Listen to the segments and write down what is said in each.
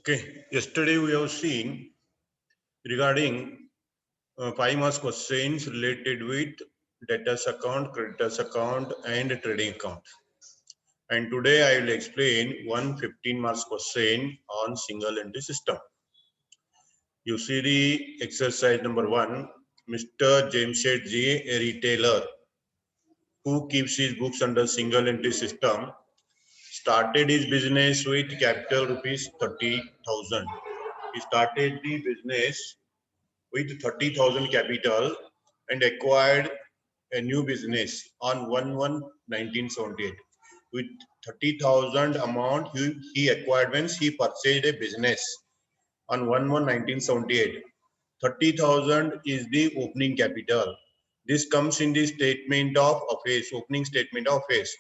Okay, yesterday we have seen regarding 5 marks questions related with debtors account, creditors account, and trading account. And today I will explain one 15 marks question on single entry system. You see the exercise number 1. Mr. Jamshed G, a retailer who keeps his books under single entry system, started his business with capital rupees 30,000. He started the business with 30,000 capital and acquired a new business on 1/1/1978. With 30,000 amount he acquired when he purchased a business on 1/1/1978. 30,000 is the opening capital. This comes in the statement of affairs, opening statement of affairs.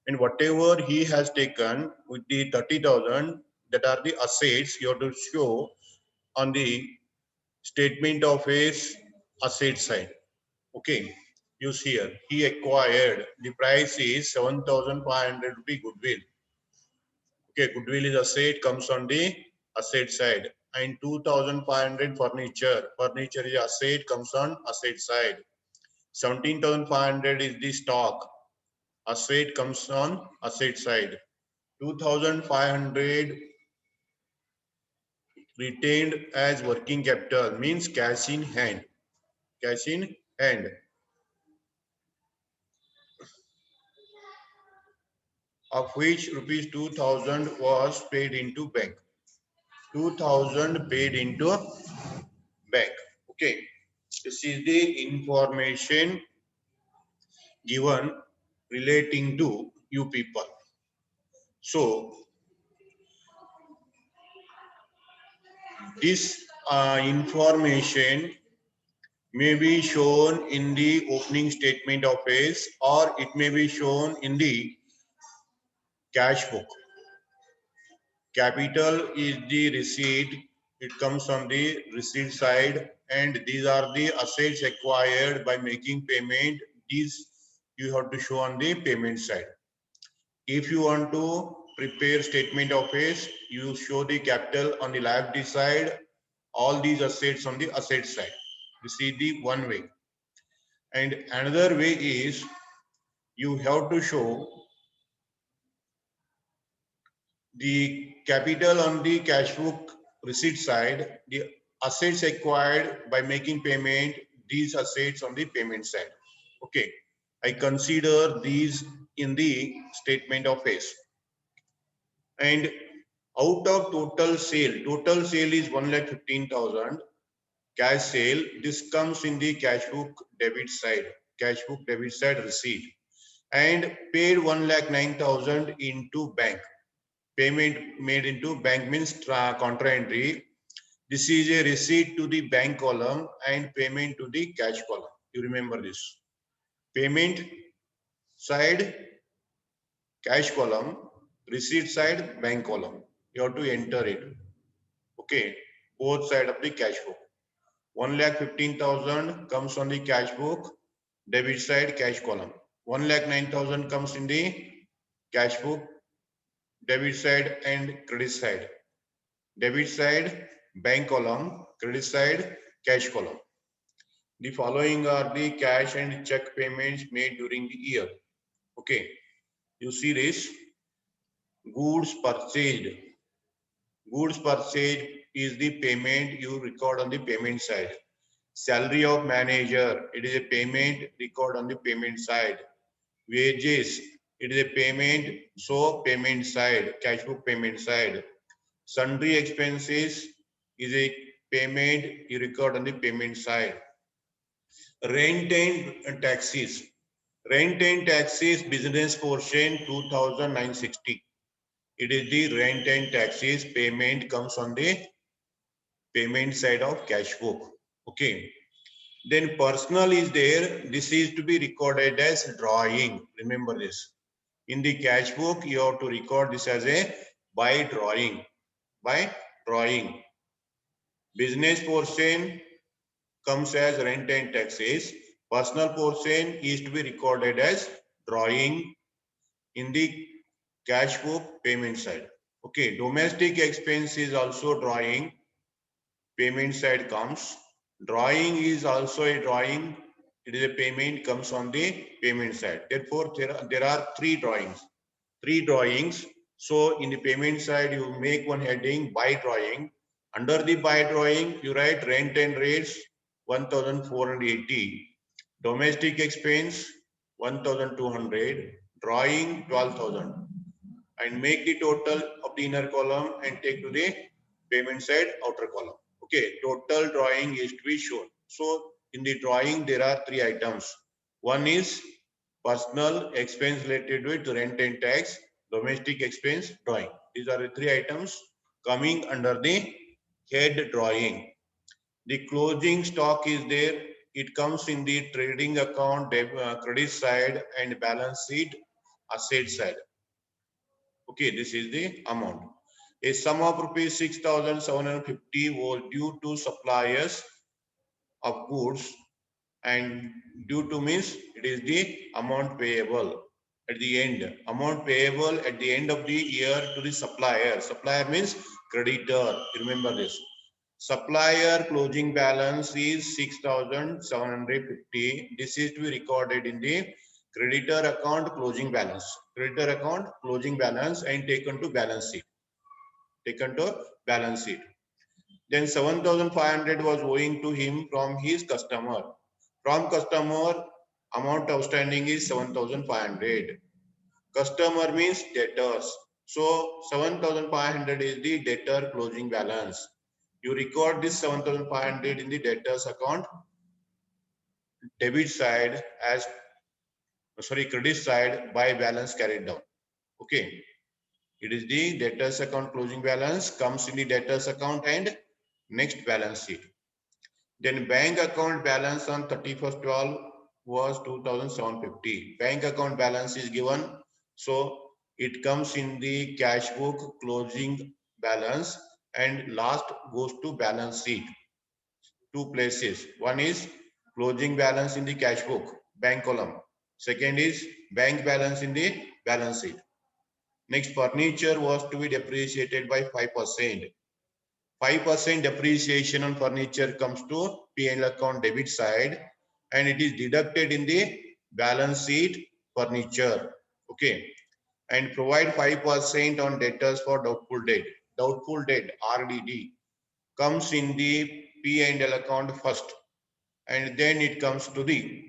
And whatever he has taken with the 30,000, that are the assets, you have to show on the statement of his asset side. Okay, use here. He acquired, the price is 7,500 rupee goodwill. Okay, goodwill is asset, comes on the asset side. And 2,500 furniture. Furniture is asset, comes on asset side. 17,500 is the stock. Asset comes on asset side. 2,500 retained as working capital means cash in hand. Cash in hand. Of which rupees 2,000 was paid into bank. 2,000 paid into bank. Okay. This is the information given relating to you people. So, this information may be shown in the opening statement of affairs, or it may be shown in the cash book. Capital is the receipt, it comes on the receipt side, and these are the assets acquired by making payment. These you have to show on the payment side. If you want to prepare statement of affairs, you show the capital on the liability side, all these assets on the asset side. This is the one way. And another way is you have to show the capital on the cash book receipt side, the assets acquired by making payment, these assets on the payment side. Okay, I consider these in the statement of affairs. And out of total sale is 1,15,000 cash sale. This comes in the cash book debit side, receipt, and paid 1,09,000 into bank. Payment made into bank means contra entry. This is a receipt to the bank column and payment to the cash column. You remember this. Payment side, cash column, receipt side, bank column. You have to enter it. Okay, both side of the cash book. 1,15,000 comes on the cash book, debit side, cash column. 1,09,000 comes in the cash book, debit side and credit side. Debit side, bank column, credit side, cash column. The following are the cash and check payments made during the year. Okay, you see this. Goods purchased. Goods purchased is the payment you record on the payment side. Salary of manager, it is a payment record on the payment side. Wages, it is a payment, so payment side, cash book payment side. Sundry expenses is a payment you record on the payment side. Rent and taxes. Rent and taxes business portion 2,960. It is the rent and taxes payment comes on the payment side of cash book. Okay. Then personal is there. This is to be recorded as drawing. Remember this. In the cash book, you have to record this as a by drawing. By drawing. Business portion comes as rent and taxes. Personal portion is to be recorded as drawing in the cash book payment side. Okay, domestic expense is also drawing. Payment side comes. Drawing is also a drawing. It is a payment comes on the payment side. Therefore, there are three drawings. Three drawings. So in the payment side, you make one heading by drawing. Under the by drawing, you write rent and rates 1,480. Domestic expense 1,200. Drawing 12,000. And make the total of the inner column and take to the payment side outer column. Okay, total drawing is to be shown. So in the drawing, there are three items. One is personal expense related with rent and tax, domestic expense drawing. These are the three items coming under the head drawing. The closing stock is there. It comes in the trading account, credit side and balance sheet, asset side. Okay, this is the amount. A sum of rupees 6,750 was due to suppliers of goods, and due to means it is the amount payable at the end. Amount payable at the end of the year to the supplier. Supplier means creditor. Remember this. Supplier closing balance is 6,750. This is to be recorded in the creditor account closing balance. Creditor account closing balance and taken to balance sheet. Taken to balance sheet. Then 7,500 was owing to him from his customer. From customer, amount outstanding is 7,500. Customer means debtors. So 7,500 is the debtor closing balance. You record this 7,500 in the debtors account debit side as credit side by balance carried down. Okay. It is the debtors account closing balance comes in the debtors account and next balance sheet. Then bank account balance on 31st 12 was 2,750. Bank account balance is given. So it comes in the cash book closing balance and last goes to balance sheet. Two places. One is closing balance in the cash book, bank column. Second is bank balance in the balance sheet. Next, furniture was to be depreciated by 5%. 5% depreciation on furniture comes to P&L account debit side and it is deducted in the balance sheet furniture. Okay. And provide 5% on debtors for doubtful debt. Doubtful debt, RDD, comes in the P&L account first and then it comes to the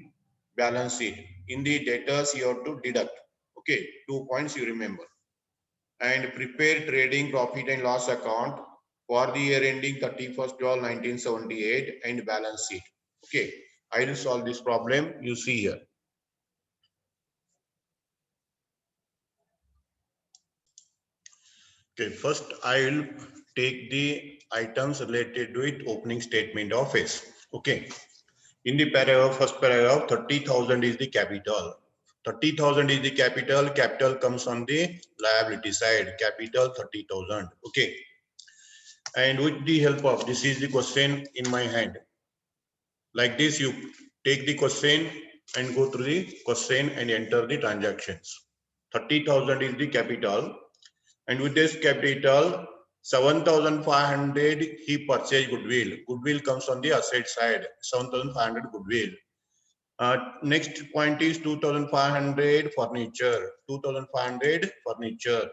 balance sheet. In the debtors, you have to deduct. Okay, 2 points you remember. And prepare trading profit and loss account for the year ending 31st 12/1978 and balance sheet. Okay, I will solve this problem you see here. Okay, first I will take the items related with opening statement of face. Okay, in the paragraph, first paragraph, 30,000 is the capital. 30,000 is the capital. Capital comes on the liability side. Capital 30,000. Okay. And with the help of this is the question in my hand. Like this, you take the question and go through the question and enter the transactions. 30,000 is the capital. And with this capital, 7,500 he purchased goodwill. Goodwill comes on the asset side. 7,500 goodwill. Next point is 2,500 furniture. 2,500 furniture.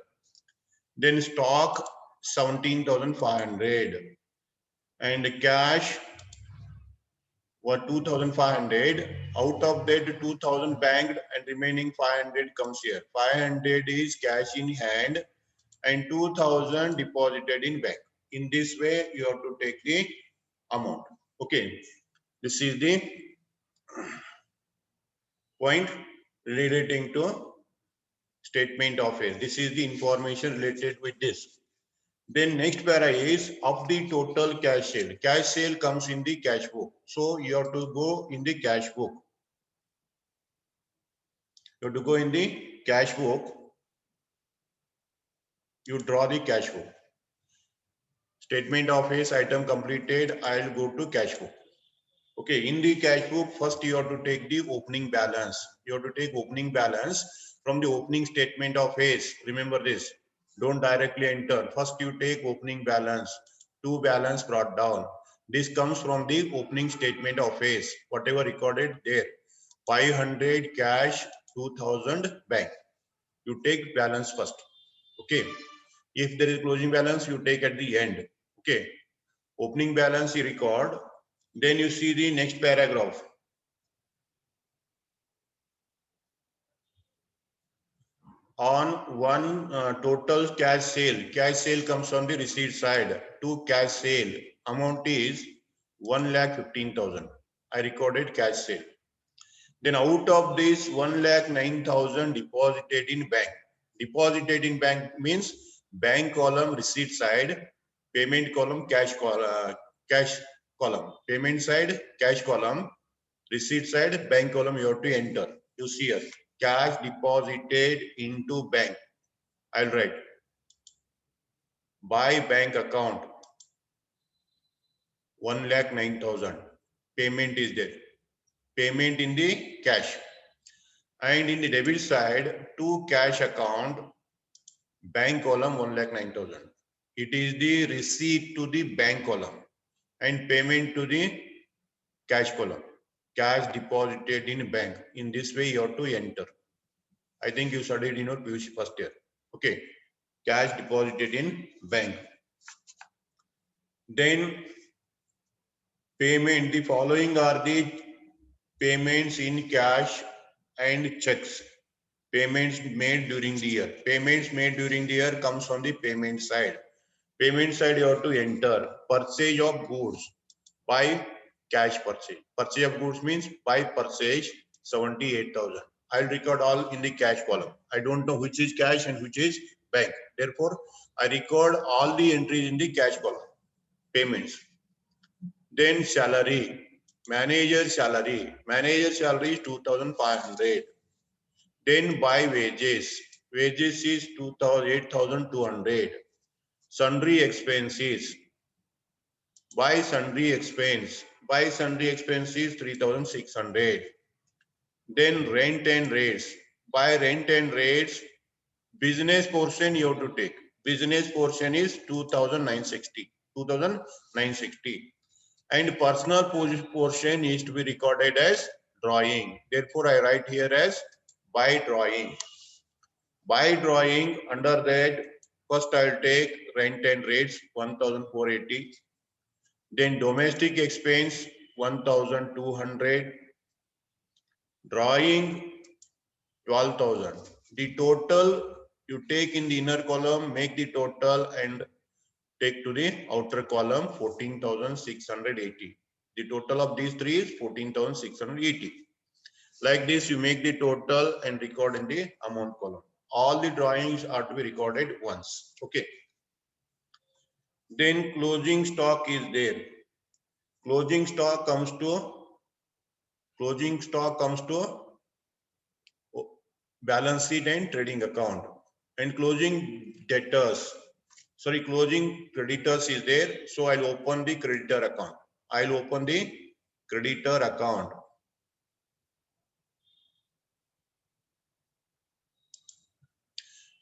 Then stock 17,500. And cash were 2,500. Out of that 2,000 banked and remaining 500 comes here. 500 is cash in hand and 2,000 deposited in bank. In this way, you have to take the amount. Okay. This is the point relating to statement of face. This is the information related with this. Then next para is of the total cash sale. Cash sale comes in the cash book. So you have to go in the cash book. You have to go in the cash book. You draw the cash book. Statement of face item completed. I'll go to cash book. Okay, in the cash book, first you have to take the opening balance. You have to take opening balance from the opening statement of face. Remember this. Don't directly enter. First you take opening balance, to balance brought down. This comes from the opening statement of phase, whatever recorded there. 500 cash, 2000 bank. You take balance first. Okay. If there is closing balance, you take at the end. Okay. Opening balance you record. Then you see the next paragraph. On one total cash sale comes on the receipt side. To cash sale, amount is 1,15,000. I recorded cash sale. Then out of this 1,09,000 deposited in bank. Deposited in bank means bank column receipt side, payment column cash column. Payment side cash column, receipt side bank column you have to enter. You see here cash deposited into bank. I'll write by bank account 1,09,000. Payment is there. Payment in the cash. And in the debit side, to cash account, bank column 1,09,000. It is the receipt to the bank column and payment to the cash column. Cash deposited in bank. In this way, you have to enter. I think you studied in your PUC first year. Okay. Cash deposited in bank. Then payment. The following are the payments in cash and checks. Payments made during the year. Payments made during the year comes on the payment side. Payment side you have to enter purchase of goods by cash purchase. Purchase of goods means by purchase 78,000. I'll record all in the cash column. I don't know which is cash and which is bank. Therefore, I record all the entries in the cash column. Payments. Then salary. Manager salary. Manager salary is 2,500. Then by wages. Wages is 8,200. Sundry expenses. By sundry expense. By sundry expenses 3,600. Then rent and rates. By rent and rates, business portion you have to take. Business portion is 2,960. 2,960. And personal portion is to be recorded as drawing. Therefore, I write here as by drawing. By drawing, under that, first I'll take rent and rates 1,480. Then domestic expense 1,200. Drawing 12,000. The total you take in the inner column, make the total and take to the outer column 14,680. The total of these three is 14,680. Like this, you make the total and record in the amount column. All the drawings are to be recorded once. Okay. Then closing stock is there. Closing stock comes to balance sheet and trading account. And closing creditors is there. So I'll open the creditor account. I'll open the creditor account.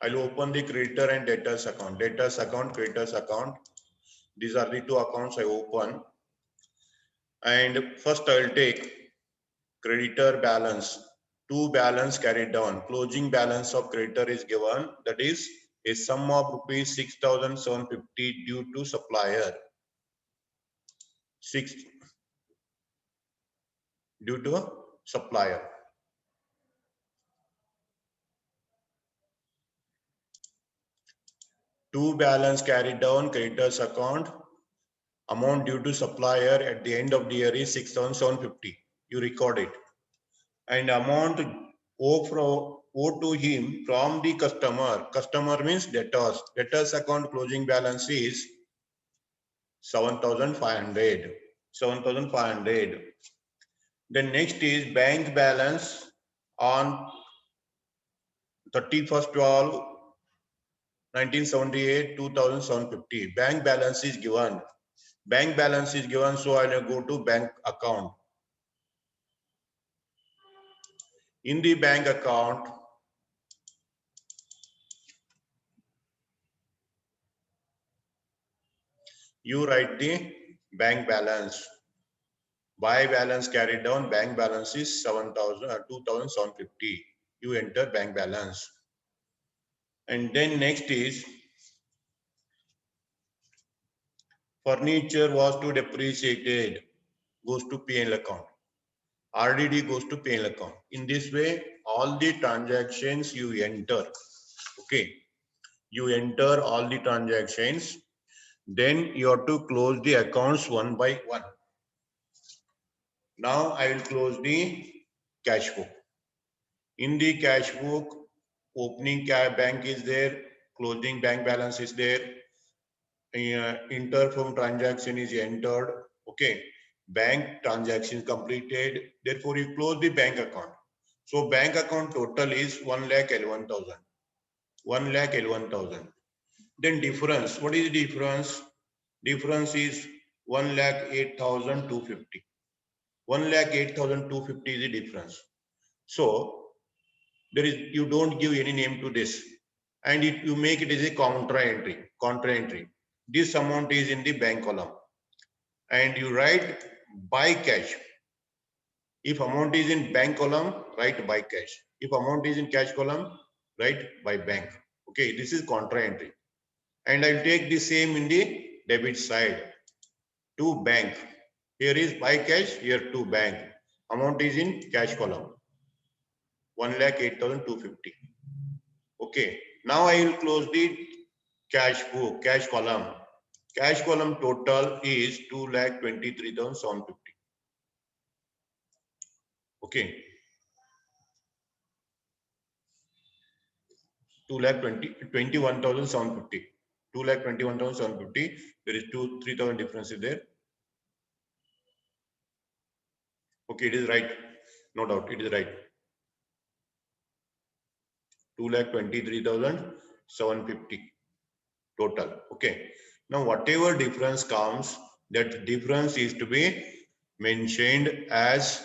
I'll open the creditor and debtors account. Debtors account, creditors account. These are the two accounts I open. And first I'll take creditor balance. To balance carried down. Closing balance of creditor is given. That is a sum of rupees 6,750 due to supplier. Due to supplier. To balance carried down creditors account. Amount due to supplier at the end of the year is 6,750. You record it. And amount owed to him from the customer. Customer means debtors. Debtors account closing balance is 7,500. 7,500. Then next is bank balance on 31st 12 1978 2,750. Bank balance is given. Bank balance is given, so I will go to bank account. In the bank account, You write the bank balance. Buy balance carried down, bank balance is 2,750. You enter bank balance. And then next is furniture was to depreciated, goes to P&L account. RDD goes to P&L account. In this way, all the transactions you enter, okay, you enter all the transactions, then you have to close the accounts one by one. Now I will close the cash book. In the cash book, opening bank is there, closing bank balance is there, interfirm transaction is entered, okay, bank transaction completed, therefore you close the bank account. So bank account total is 1,11,000. 1,11,000. Then difference, what is the difference? Difference is 1,08,250. 1,08,250 is the difference. So there is, you don't give any name to this, and you make it as a contra entry. Contra entry. This amount is in the bank column, and you write by cash. If amount is in bank column, write by cash. If amount is in cash column, write by bank. Okay, this is contra entry. And I'll take the same in the debit side to bank. Here is by cash, here to bank. Amount is in cash column. 1,08,250. Okay. Now I will close the cash book, cash column. Cash column total is 2,23,750. Okay. 2,21,750. 2,21,750. There is 3,000 difference is there. Okay, it is right. No doubt, it is right. 2,23,750 total. Okay. Now, whatever difference comes, that difference is to be mentioned as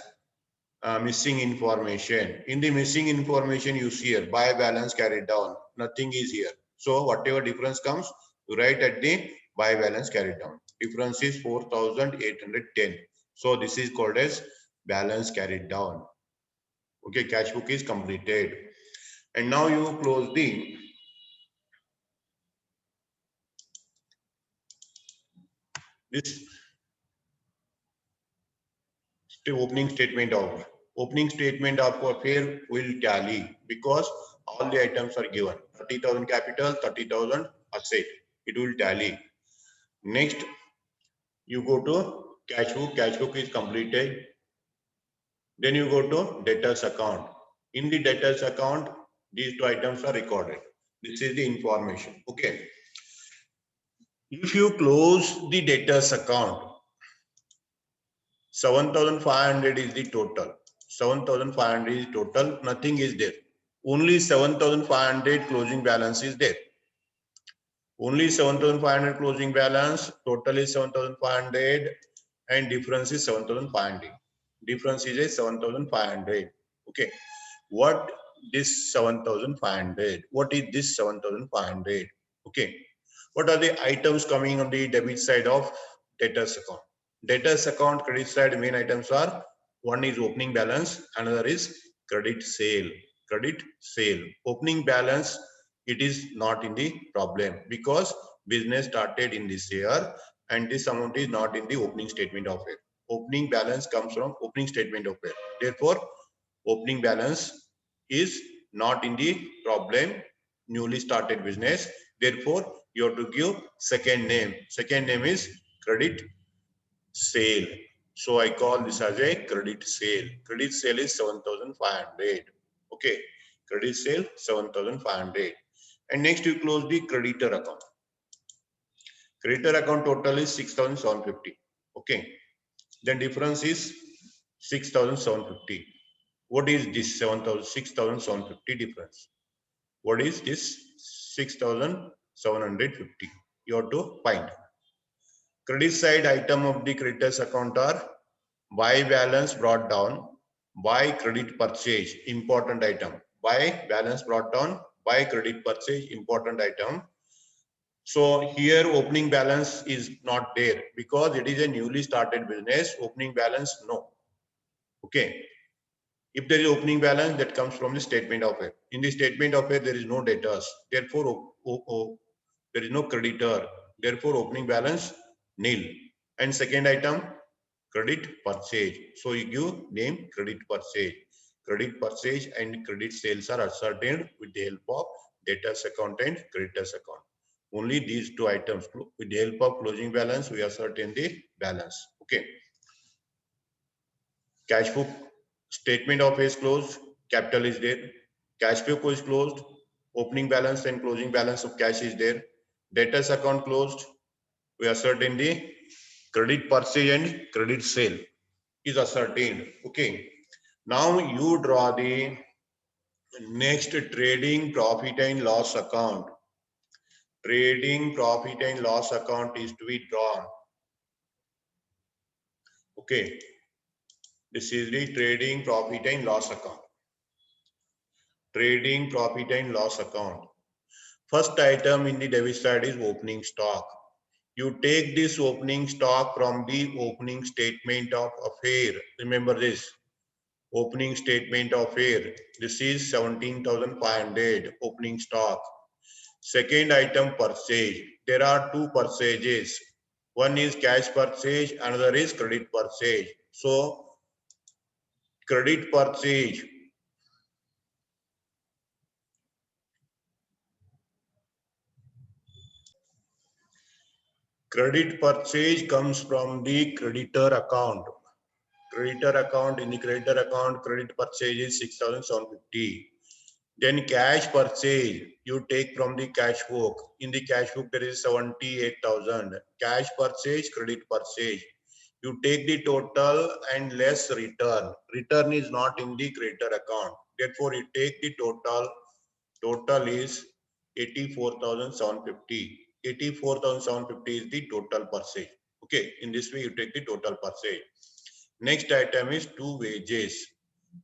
missing information. In the missing information, you see here buy balance carried down. Nothing is here. So whatever difference comes, you write at the buy balance carried down. Difference is 4,810. So this is called as balance carried down. Okay, cash book is completed. And now you close this opening statement of affair will tally because all the items are given. 30,000 capital, 30,000 asset. It will tally. Next, you go to cash book. Cash book is completed. Then you go to debtors account. In the debtors account, these two items are recorded. This is the information. Okay. If you close the debtors account, 7,500 is the total. 7,500 is total. Nothing is there. Only 7,500 closing balance is there. Only 7,500 closing balance. Total is 7,500 and difference is 7,500. Difference is a 7,500. Okay. What this 7,500? What is this 7,500? Okay. What are the items coming on the debit side of debtors account? Debtors account credit side main items are, one is opening balance, another is credit sale. Credit sale. Opening balance, it is not in the problem because business started in this year and this amount is not in the opening statement of it. Opening balance comes from opening statement of it. Therefore, opening balance is not in the problem, newly started business. Therefore, you have to give second name. Second name is credit sale. So I call this as a credit sale. Credit sale is 7,500. Okay. Credit sale 7,500. And next you close the creditor account. Creditor account total is 6,750. Okay. Then difference is 6,750. What is this 6,750 difference? What is this 6,750? You have to find. Credit side item of the creditors account are buy balance brought down, buy credit purchase, important item. Buy balance brought down, buy credit purchase, important item. So here opening balance is not there because it is a newly started business. Opening balance, no. Okay. If there is opening balance, that comes from the statement of it. In the statement of it, there is no debtors. Therefore, there is no creditor. Therefore, opening balance nil. And second item, credit purchase. So you give name credit purchase. Credit purchase and credit sales are ascertained with the help of debtors account and creditors account. Only these two items. With the help of closing balance, we ascertain the balance. Okay. Cash book statement of is closed, capital is there. Cash book is closed, opening balance and closing balance of cash is there. Debtors account closed, we ascertain the credit purchase and credit sale is ascertained. Okay. Now you draw the next trading profit and loss account. Trading profit and loss account is to be drawn. Okay. This is the trading profit and loss account. Trading profit and loss account. First item in the debit side is opening stock. You take this opening stock from the opening statement of affair. Remember this. Opening statement of affair. This is 17,500 opening stock. Second item purchase. There are two purchases. One is cash purchase, another is credit purchase. So credit purchase. Credit purchase comes from the creditor account. Creditor account, in the creditor account, credit purchase is 6,750. Then cash purchase, you take from the cash book. In the cash book, there is 78,000. Cash purchase, credit purchase. You take the total and less return. Return is not in the creditor account. Therefore, you take the total. Total is 84,750. 84,750 is the total purchase. Okay, in this way, you take the total purchase. Next item is two wages.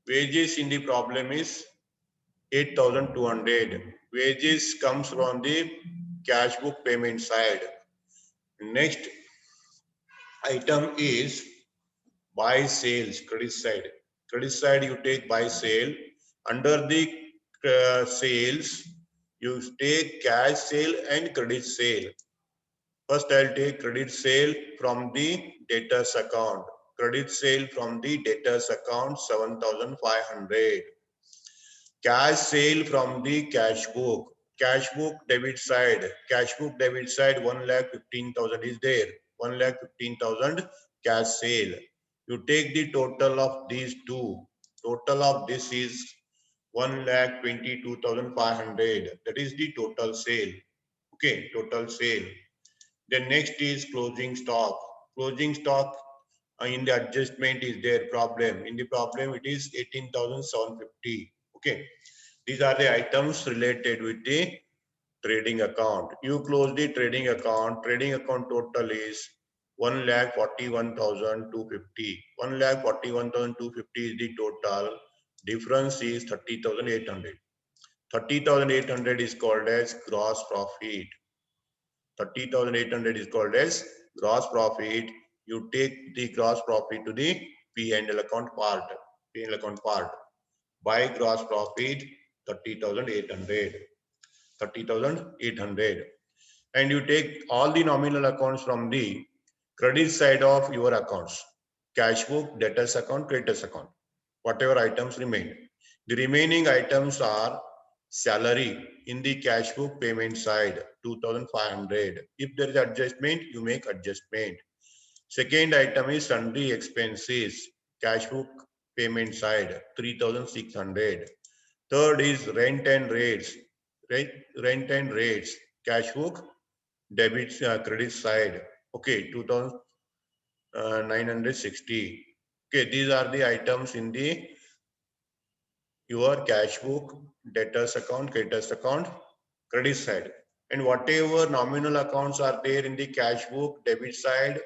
Wages in the problem is 8,200. Wages comes from the cash book payment side. Next item is buy sales, credit side. Credit side you take buy sale. Under the sales, you take cash sale and credit sale. First, I'll take credit sale from the debtors account. Credit sale from the debtors account 7,500. Cash sale from the cash book. Cash book debit side. Cash book debit side 1,15,000 is there. 1,15,000 cash sale. You take the total of these two. Total of this is 1,22,500. That is the total sale. Okay, total sale. Then next is closing stock. Closing stock in the adjustment is their problem. In the problem, it is 18,750. Okay. These are the items related with the trading account. You close the trading account. Trading account total is 1,41,250. 1,41,250 is the total. Difference is 30,800. 30,800 is called as gross profit. 30,800 is called as gross profit. You take the gross profit to the P&L account part. P&L account part. By gross profit 30,800. 30,800. And you take all the nominal accounts from the credit side of your accounts. Cash book, debtors account, creditors account. Whatever items remain. The remaining items are salary in the cash book payment side 2,500. If there is adjustment, you make adjustment. Second item is sundry expenses, cash book payment side 3,600. Third is rent and rates, rent and rates, cash book debit credit side. Okay, 2,960. Okay, these are the items in the your cash book, debtors account, creditors account, credit side. And whatever nominal accounts are there in the cash book, debit side,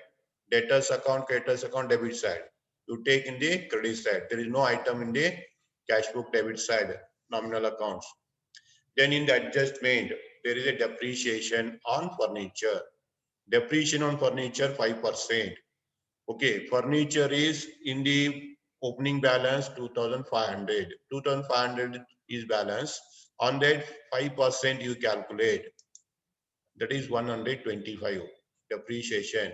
debtors account, creditors account, debit side, you take in the credit side. There is no item in the cash book debit side, nominal accounts. Then in the adjustment, there is a depreciation on furniture. Depreciation on furniture 5%. Okay, furniture is in the opening balance 2,500. 2,500 is balance. On that 5% you calculate. That is 125 depreciation.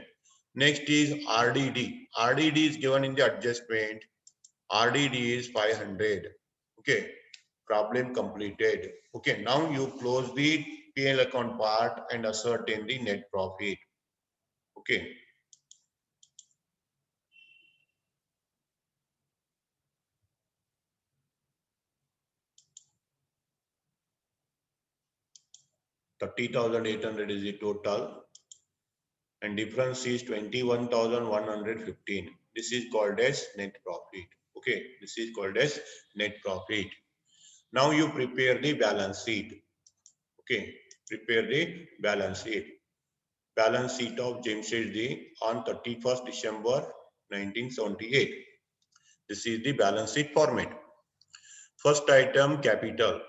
Next is RDD. RDD is given in the adjustment. RDD is 500. Okay, problem completed. Okay, now you close the P&L account part and ascertain the net profit. Okay. $30,800 is the total, and difference is 21,115. This is called as net profit. Okay, this is called as net profit. Now you prepare the balance sheet. Okay, prepare the balance sheet. Balance sheet of Jamshedji on 31st December 1978. This is the balance sheet format. First item, capital.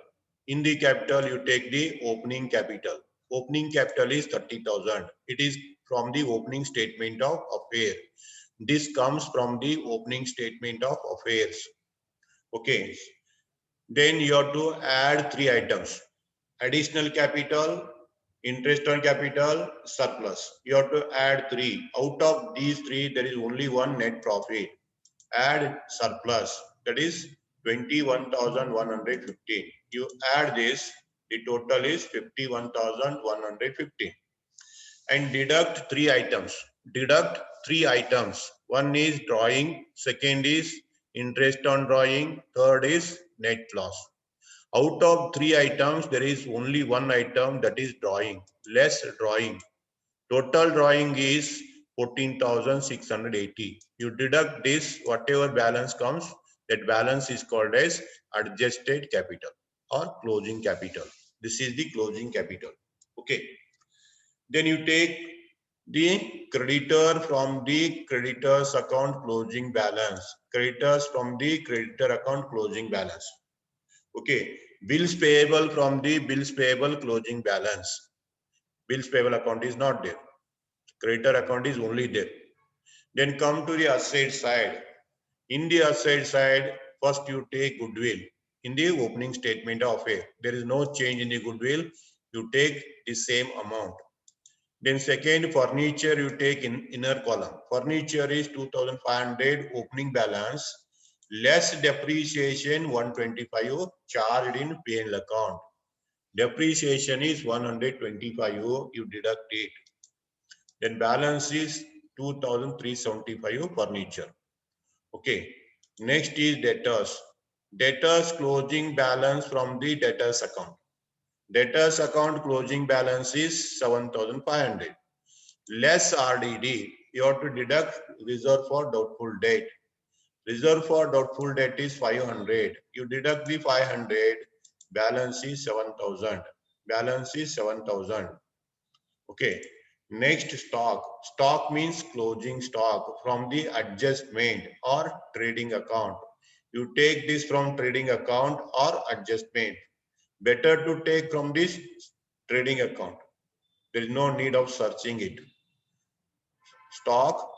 In the capital, you take the opening capital. Opening capital is 30,000. It is from the opening statement of affairs. This comes from the opening statement of affairs. Okay. Then you have to add three items. Additional capital, interest on capital, surplus. You have to add three. Out of these three, there is only one net profit. Add surplus. That is 21,115. You add this, the total is 51,115. And deduct three items. Deduct three items. One is drawing, second is interest on drawing, third is net loss. Out of three items, there is only one item, that is drawing. Less drawing. Total drawing is 14,680. You deduct this, whatever balance comes, that balance is called as adjusted capital or closing capital. This is the closing capital. Okay. Then you take the creditor from the creditor's account closing balance. Creditors from the creditor account closing balance. Okay. Bills payable from the bills payable closing balance. Bills payable account is not there. Creditor account is only there. Then come to the asset side. In the asset side, first you take goodwill. In the opening statement of A, there is no change in the goodwill. You take the same amount. Then second, furniture you take in inner column. Furniture is 2,500 opening balance. Less depreciation 125 charged in P&L account. Depreciation is 125. You deduct it. Then balance is 2,375 furniture. Okay. Next is debtors. Debtors closing balance from the debtors account. Debtors account closing balance is 7,500. Less RDD. You have to deduct reserve for doubtful debt. Reserve for doubtful debt is 500. You deduct the 500. Balance is 7,000. Balance is 7,000. Okay. Next, stock. Stock means closing stock from the adjustment or trading account. You take this from trading account or adjustment. Better to take from this trading account. There is no need of searching it. Stock,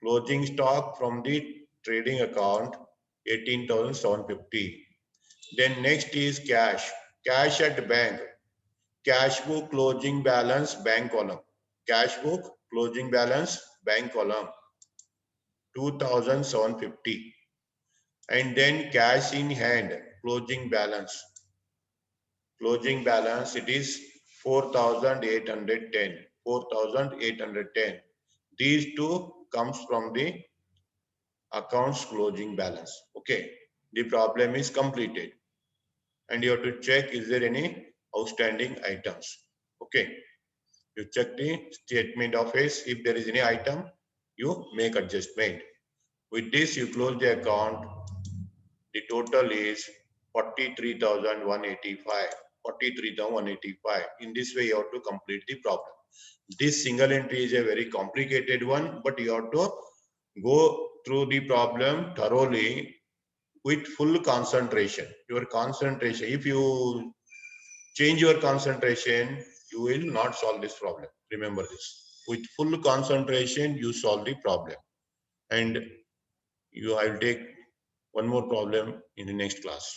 closing stock from the trading account, 18,750. Then next is cash. Cash at bank. Cash book closing balance, bank column. Cash book closing balance, bank column, 2,750. And then cash in hand, closing balance. Closing balance, it is 4,810. 4,810. These two comes from the accounts closing balance. Okay. The problem is completed. And you have to check, is there any outstanding items? Okay. You check the statement of S. If there is any item, you make adjustment. With this, you close the account. The total is 43,185. 43,185. In this way, you have to complete the problem. This single entry is a very complicated one, but you have to go through the problem thoroughly with full concentration. Your concentration. If you change your concentration, you will not solve this problem. Remember this. With full concentration, you solve the problem. And I will take one more problem in the next class.